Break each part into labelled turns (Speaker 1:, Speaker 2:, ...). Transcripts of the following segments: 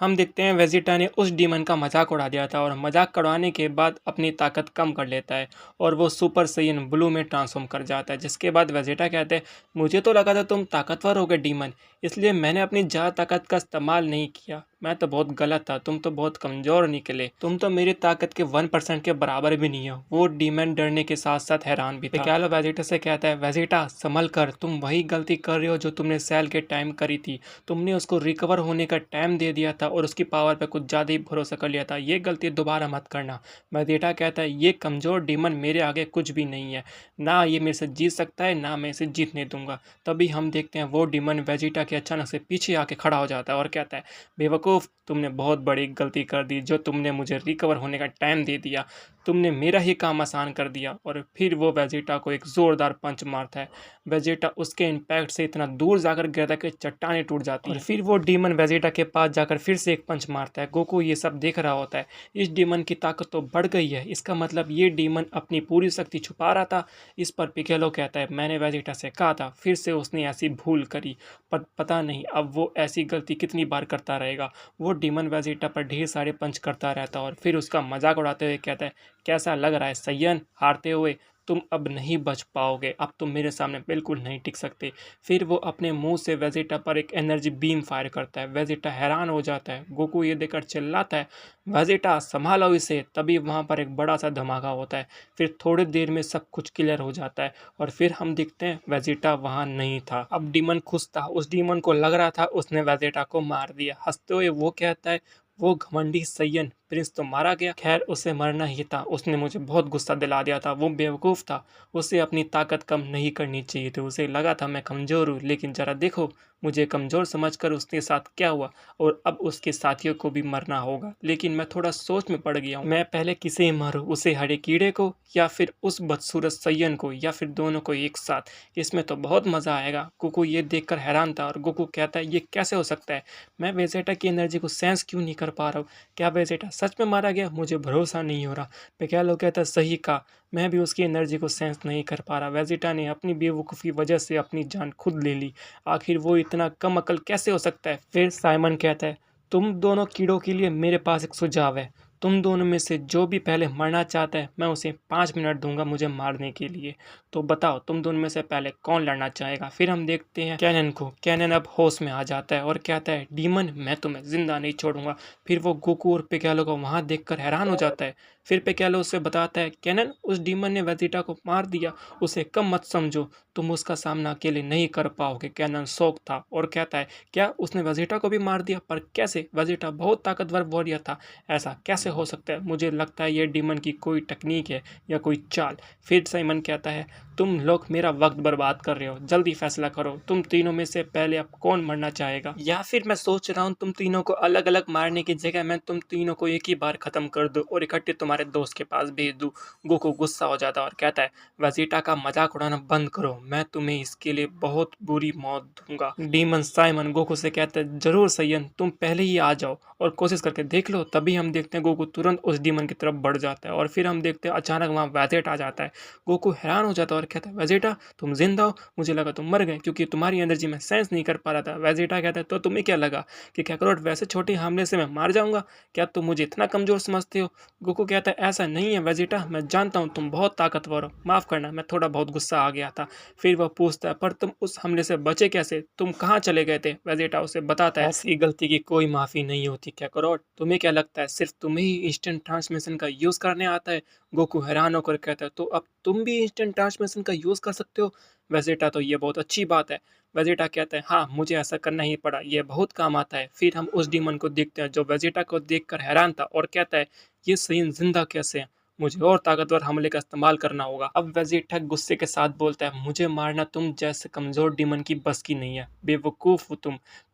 Speaker 1: हम देखते हैं वेजिटा ने उस डीमन का मजाक उड़ा दिया था और मजाक उड़ाने के बाद अपनी ताकत कम कर लेता है और वो सुपर सैयन ब्लू में ट्रांसफॉर्म कर जाता है। जिसके बाद वेजिटा कहते हैं, मुझे तो लगा था तुम ताकतवर हो गए डीमन, इसलिए मैंने अपनी ज़्यादा ताकत का इस्तेमाल नहीं किया। मैं तो बहुत गलत था, तुम तो बहुत कमज़ोर निकले, तुम तो मेरी ताकत के 1% के बराबर भी नहीं हो। वो डीमन डरने के साथ साथ हैरान भी था। पिकालो वेजिटा से कहता है, वेजिटा संभल कर, तुम वही गलती कर रहे हो जो तुमने सेल के टाइम करी थी। तुमने उसको रिकवर होने का टाइम दे दिया था और उसकी पावर पे कुछ ज़्यादा ही भरोसा कर लिया था। ये गलती दोबारा मत करना। वेजिटा कहता है, ये कमज़ोर डीमन मेरे आगे कुछ भी नहीं है, ना ये मेरे से जीत सकता है, ना मैं इसे जीतने दूंगा। तभी हम देखते हैं वो डीमन वेजिटा के अचानक से पीछे आके खड़ा हो जाता है और कहता है, बेवकूफ़, तुमने बहुत बड़ी गलती कर दी जो तुमने मुझे रिकवर होने का टाइम दे दिया। तुमने मेरा ही काम आसान कर दिया। और फिर वो वेजिटा को एक ज़ोरदार पंच मारता है। वेजिटा उसके इम्पैक्ट से इतना दूर जाकर गिरता है कि चट्टानें टूट जाती हैं। और फिर वो डीमन वेजिटा के पास जाकर फिर से एक पंच मारता है। गोकू ये सब देख रहा होता है। इस डीमन की ताकत तो बढ़ गई है, इसका मतलब ये डीमन अपनी पूरी शक्ति छुपा रहा था। इस पर पिकेलो कहता है, मैंने वेजिटा से कहा था, फिर से उसने ऐसी भूल करी, पर पता नहीं अब वो ऐसी गलती कितनी बार करता रहेगा। वो डीमन वेजिटा पर ढेर सारे पंच करता रहता और फिर उसका मजाक उड़ाते हुए कहता है, कैसा लग रहा है सैयन, हारते हुए? तुम अब नहीं बच पाओगे, अब तुम मेरे सामने बिल्कुल नहीं टिक सकते। फिर वो अपने मुंह से वेजिटा पर एक एनर्जी बीम फायर करता है। वेजिटा हैरान हो जाता है। गोकू ये देखकर चिल्लाता है, वेजिटा संभालो इसे। तभी वहाँ पर एक बड़ा सा धमाका होता है। फिर थोड़ी देर में सब कुछ क्लियर हो जाता है और फिर हम देखते हैं वेजिटा वहाँ नहीं था। अब डीमन खुश था। उस डीमन को लग रहा था उसने वेजिटा को मार दिया। हंसते हुए वो कहता है, वो घमंडी सैयन प्रिंस तो मारा गया। खैर उसे मरना ही था, उसने मुझे बहुत गुस्सा दिला दिया था। वो बेवकूफ़ था, उसे अपनी ताकत कम नहीं करनी चाहिए थी। उसे लगा था मैं कमज़ोर हूँ, लेकिन ज़रा देखो मुझे कमज़ोर समझकर उसके साथ क्या हुआ, और अब उसके साथियों को भी मरना होगा। लेकिन मैं थोड़ा सोच में पड़ गया हूँ, मैं पहले किसे मारूँ, उसे हरे कीड़े को या फिर उस बदसूरत सैयन को, या फिर दोनों को एक साथ? इसमें तो बहुत मज़ा आएगा। गोकू ये देखकर हैरान था और गोकू कहता है, ये कैसे हो सकता है? मैं वेजिटा की एनर्जी को सेंस क्यों नहीं कर पा रहा हूँ? क्या वेजिटा सच में मारा गया? मुझे भरोसा नहीं हो रहा। पिकालो कहता है, सही कहा, मैं भी उसकी एनर्जी को सेंस नहीं कर पा रहा। वेजिटा ने अपनी बेवकूफ़ी की वजह से अपनी जान खुद ले ली। आखिर वो इतना कम अकल कैसे हो सकता है? फिर साइमन कहता है, तुम दोनों कीड़ों के लिए मेरे पास एक सुझाव है। तुम दोनों में से जो भी पहले मरना चाहता है, मैं उसे 5 मिनट दूंगा मुझे मारने के लिए। तो बताओ तुम दोनों में से पहले कौन लड़ना चाहेगा? फिर हम देखते हैं कैनन को। कैनन अब होश में आ जाता है और कहता है, डीमन मैं तुम्हें जिंदा नहीं छोड़ूंगा। फिर वो गोकू और पिकालो को वहां देखकर हैरान हो जाता है। फिर पिकालो उसे बताता है, कैनन उस डीमन ने वेजिटा को मार दिया, उसे कम मत समझो, तुम उसका सामना अकेले नहीं कर पाओगे। कैनन शौक था और कहता है, क्या उसने वेजिटा को भी मार दिया? पर कैसे? वेजिटा बहुत ताकतवर वॉरियर था, ऐसा कैसे हो सकता है? मुझे लगता है ये डीमन की कोई टेक्निक है या कोई चाल। फिर साइमन कहता है, तुम लोग मेरा वक्त बर्बाद कर रहे हो, जल्दी फैसला करो, तुम तीनों में से पहले अब कौन मरना चाहेगा? या फिर मैं सोच रहा हूँ तुम तीनों को अलग अलग मारने की जगह मैं तुम तीनों को एक ही बार खत्म कर दूं और इकट्ठे तुम्हारे दोस्त के पास भेज दूं। गोकू गुस्सा हो जाता है और कहता है, वेजिटा का मजाक उड़ाना बंद करो, मैं तुम्हें इसके लिए बहुत बुरी मौत दूंगा। डीमन साइमन गोकू से कहता है, जरूर सैयन, तुम पहले ही आ जाओ और कोशिश करके देख लो। तभी हम देखते हैं गोकू तुरंत उस डीमन की तरफ बढ़ जाता है और फिर हम देखते हैं अचानक वहाँ वेजिटा आ जाता है। गोकू हैरान हो जाता है और कहता है, वेजिटा तुम जिंदा हो? मुझे लगा तुम मर गए क्योंकि तुम्हारी एनर्जी में सेंस नहीं कर पा रहा था। वेजिटा कहता है, तो तुम्हें क्या लगा कि कैकरोट वैसे छोटे हमले से मैं मार जाऊंगा? क्या तुम मुझे इतना कमजोर समझते हो? गोकू कहता है, ऐसा नहीं है वेजिटा, मैं जानता हूँ तुम बहुत ताकतवर हो, माफ करना मैं थोड़ा बहुत गुस्सा आ गया था। फिर वह पूछता है, पर तुम उस हमले से बचे कैसे? तुम कहाँ चले गए थे? वेजिटा उसे बताता है, ऐसी गलती की कोई माफी नहीं होती कैकरोट, तुम्हें क्या लगता है सिर्फ तुम्हें ही इंस्टेंट ट्रांसमिशन का यूज करने आता है? गोकू हैरान होकर कहता है, तो अब तुम भी इंस्टेंट ट्रांसमिशन का यूज कर सकते हो? वेजिटा, तो ये बहुत अच्छी बात है। वेजिटा कहता है, हाँ मुझे ऐसा करना ही पड़ा, ये बहुत काम आता है। फिर हम उस डीमन को देखते हैं जो वेजिटा को देखकर हैरान था और कहता है, ये सैयन जिंदा कैसे है? मुझे और ताकतवर हमले का इस्तेमाल करना होगा। अब वेजिटा गुस्से के साथ बोलता है, मुझे मारना तुम जैसे कमजोर डीमन की बस की नहीं है, बेवकूफ हो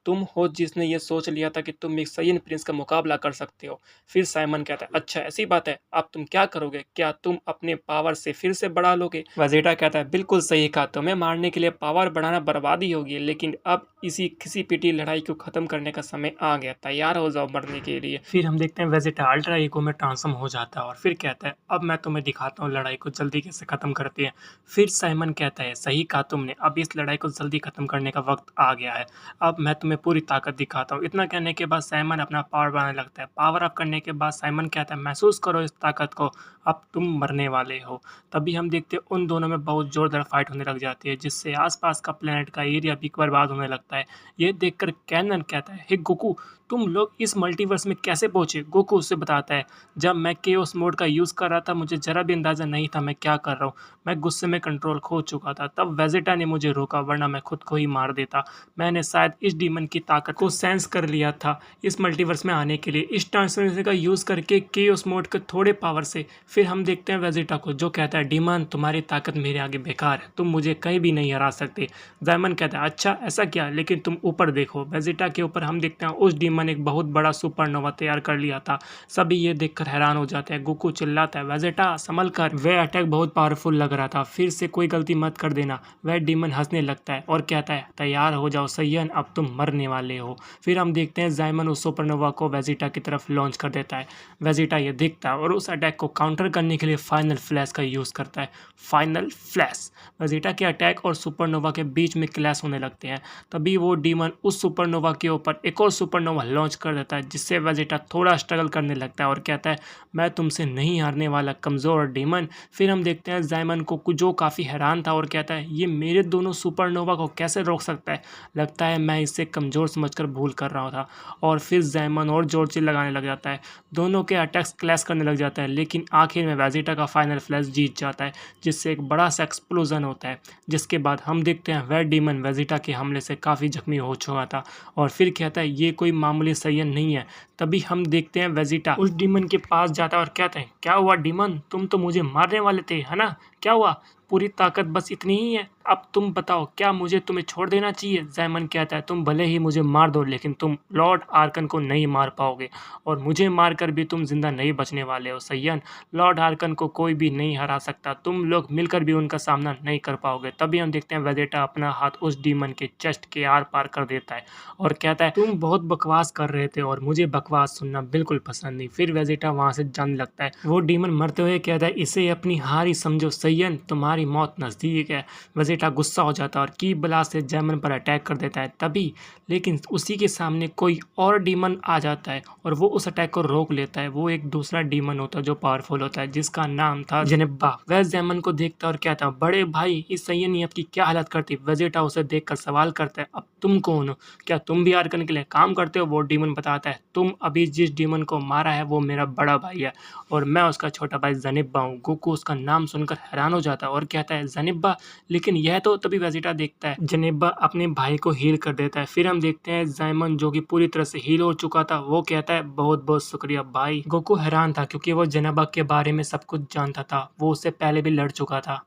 Speaker 1: तुम हो जिसने ये सोच लिया था कि तुम एक सैयन प्रिंस का मुकाबला कर सकते हो। फिर साइमन कहता है, अच्छा ऐसी बात है, अब तुम क्या करोगे? क्या तुम अपने पावर से फिर से बढ़ा लोगे? वेजिटा कहता है, बिल्कुल सही कहा, तुम्हें मारने के लिए पावर बढ़ाना बर्बादी होगी, लेकिन अब इसी किसी पिटी लड़ाई को खत्म करने का समय आ गया, तैयार हो जाओ मरने के लिए। फिर हम देखते हैं वेजिटा अल्ट्रा ईगो में ट्रांसफॉर्म हो जाता है और फिर कहता है, अब मैं तुम्हें दिखाता हूँ लड़ाई को जल्दी कैसे खत्म करते हैं। फिर साइमन कहता है, सही कहा तुमने, अब इस लड़ाई को जल्दी खत्म करने का वक्त आ गया है, अब मैं तुम्हें तुम्हें पूरी ताकत दिखाता हूँ। इतना कहने के बाद साइमन अपना पावर बढ़ाने लगता है। पावर अप करने के बाद साइमन कहता है महसूस करो इस ताकत को, अब तुम मरने वाले हो। तभी हम देखते हैं उन दोनों में बहुत जोरदार फाइट होने लग जाती है, जिससे आसपास का प्लेनेट का एरिया भी बर्बाद होने लगता है। ये देखकर कैनन कहता है हे गोकू, तुम लोग इस मल्टीवर्स में कैसे पहुंचे? गोकू उससे बताता है जब मैं केओस मोड का यूज़ कर रहा था मुझे जरा भी अंदाज़ा नहीं था मैं क्या कर रहा हूँ। मैं गुस्से में कंट्रोल खो चुका था। तब वेजिटा ने मुझे रोका, वरना मैं खुद को ही मार देता। मैंने शायद इस डीमन की ताकत को सेंस कर लिया था इस मल्टीवर्स में आने के लिए। इस ट्रांसफॉर्मेशन का यूज़ करके केओस मोड के थोड़े पावर से फिर हम देखते हैं वेजिटा को, जो कहता है डीमन तुम्हारी ताकत मेरे आगे बेकार है, तुम मुझे कहीं भी नहीं हरा सकते। जायमन कहता है अच्छा ऐसा क्या, लेकिन तुम ऊपर देखो। वेजिटा के ऊपर हम देखते हैं उस डीमन एक बहुत बड़ा सुपरनोवा तैयार कर लिया था। सभी ये देखकर हैरान हो जाते हैं। गोकू चिल्लाता है वेजिटा संभल कर, वह अटैक बहुत पावरफुल लग रहा था, फिर से कोई गलती मत कर देना। वह डीमन हंसने लगता है और कहता है तैयार हो जाओ सैयन, अब तुम मरने वाले हो। फिर हम देखते हैं जायमन उस सुपरनोवा को वेजिटा की तरफ लॉन्च कर देता है। वेजिटा ये दिखता है और उस अटैक को काउंटर करने के लिए फाइनल फ्लैश का यूज़ करता है। फाइनल फ्लैश वेजिटा के अटैक और सुपरनोवा के बीच में क्लैश होने लगते हैं। तभी वो डीमन उस सुपरनोवा के ऊपर एक और सुपरनोवा लॉन्च कर देता है, जिससे वेजिटा थोड़ा स्ट्रगल करने लगता है और कहता है मैं तुमसे नहीं हारने वाला कमज़ोर डीमन। फिर हम देखते हैं जायमन को जो काफ़ी हैरान था और कहता है ये मेरे दोनों सुपरनोवा को कैसे रोक सकता है, लगता है मैं इसे कमज़ोर समझकर भूल कर रहा था। और फिर जायमन और जोर से लगाने लग जाता है, दोनों के अटैक्स क्लैश करने लग जाता है, लेकिन आखिर में वेजिटा का फाइनल फ्लैश जीत जाता है, जिससे एक बड़ा सा एक्सप्लोजन होता है। जिसके बाद हम देखते हैं वह डीमन वेजिटा के हमले से काफ़ी जख्मी हो चुका था और फिर कहता है ये कोई मामूली सैयन नहीं है। तभी हम देखते हैं वेजिटा उस डीमन के पास जाता है और कहते हैं क्या हुआ डीमन, तुम तो मुझे मारने वाले थे है ना, क्या हुआ, पूरी ताकत बस इतनी ही है, अब तुम बताओ क्या मुझे तुम्हें छोड़ देना चाहिए? जायमन कहता है तुम भले ही मुझे मार दो, लेकिन तुम लॉर्ड आर्कन को नहीं मार पाओगे और मुझे मारकर भी तुम जिंदा नहीं बचने वाले हो सैयन। लॉर्ड आर्कन को कोई भी नहीं हरा सकता, तुम लोग मिलकर भी उनका सामना नहीं कर पाओगे। तभी हम देखते हैं वेजिटा अपना हाथ उस डीमन के चेस्ट के आर पार कर देता है और कहता है तुम बहुत बकवास कर रहे थे और मुझे बकवास सुनना बिल्कुल पसंद नहीं। फिर वेजिटा वहां से जाने लगता है। वो डीमन मरते हुए कहता है इसे अपनी हार ही समझो सैयन, तुम्हारी मौत नजदीक है। वेजिटा गुस्सा हो जाता है और की ब्लास्ट से जायमन पर अटैक कर देता है। तभी लेकिन उसी के सामने कोई और डीमन आ जाता है और वो उस अटैक को रोक लेता है। वो एक दूसरा डीमन होता है जो पावरफुल होता है, जिसका नाम था जेनेब्बा। वह जायमन को देखता है और कहता है बड़े भाई इस सैयन ने आपकी क्या हालत करती। वेजिटा उसे देखकर सवाल करता है अब तुम कौन हो, क्या तुम भी आर्कन के लिए काम करते हो? वो डीमन बताता है तुम अभी जिस डीमन को मारा है वो मेरा बड़ा भाई है और मैं उसका छोटा भाई जेनेब्बा हूँ। गोकू उसका नाम सुनकर हैरान हो जाता है और कहता है जेनेब्बा, लेकिन यह तो तभी वेजिटा देखता है जेनेब्बा अपने भाई को हील कर देता है। फिर हम देखते हैं जायमन जो कि पूरी तरह से हील हो चुका था, वो कहता है बहुत बहुत शुक्रिया भाई। गोकू हैरान था क्योंकि वो जेनेब्बा के बारे में सब कुछ जानता था, वो उससे पहले भी लड़ चुका था।